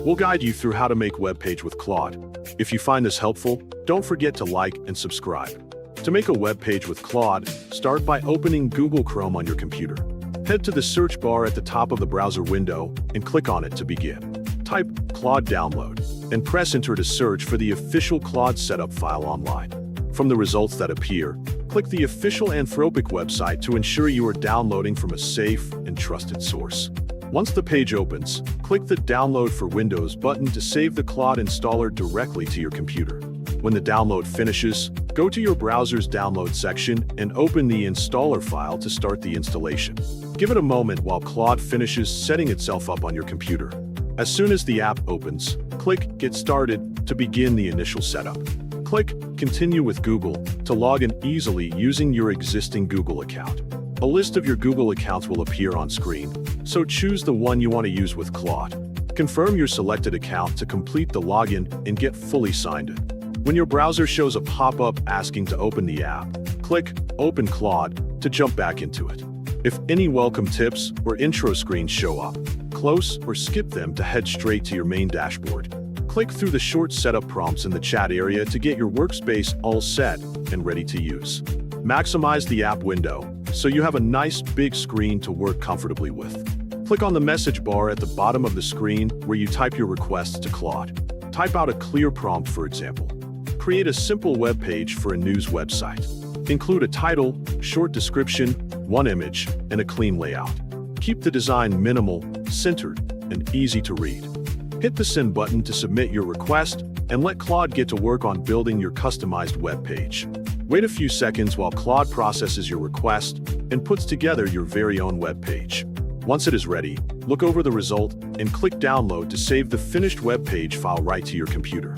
We'll guide you through how to make Web Page with Claude. If you find this helpful, don't forget to like and subscribe. To make a web page with Claude, start by opening Google Chrome on your computer. Head to the search bar at the top of the browser window and click on it to begin. Type Claude Download and press Enter to search for the official Claude setup file online. From the results that appear, click the official Anthropic website to ensure you are downloading from a safe and trusted source. Once the page opens, click the Download for Windows button to save the Claude installer directly to your computer. When the download finishes, go to your browser's download section and open the installer file to start the installation. Give it a moment while Claude finishes setting itself up on your computer. As soon as the app opens, click Get Started to begin the initial setup. Click Continue with Google to log in easily using your existing Google account. A list of your Google accounts will appear on screen, so choose the one you want to use with Claude. Confirm your selected account to complete the login and get fully signed in. When your browser shows a pop-up asking to open the app, click Open Claude to jump back into it. If any welcome tips or intro screens show up, close or skip them to head straight to your main dashboard. Click through the short setup prompts in the chat area to get your workspace all set and ready to use. Maximize the app window so you have a nice big screen to work comfortably with. Click on the message bar at the bottom of the screen where you type your requests to Claude. Type out a clear prompt, for example. Create a simple web page for a news website. Include a title, short description, one image, and a clean layout. Keep the design minimal, centered, and easy to read. Hit the Send button to submit your request and let Claude get to work on building your customized web page. Wait a few seconds while Claude processes your request and puts together your very own web page. Once it is ready, look over the result and click Download to save the finished web page file right to your computer.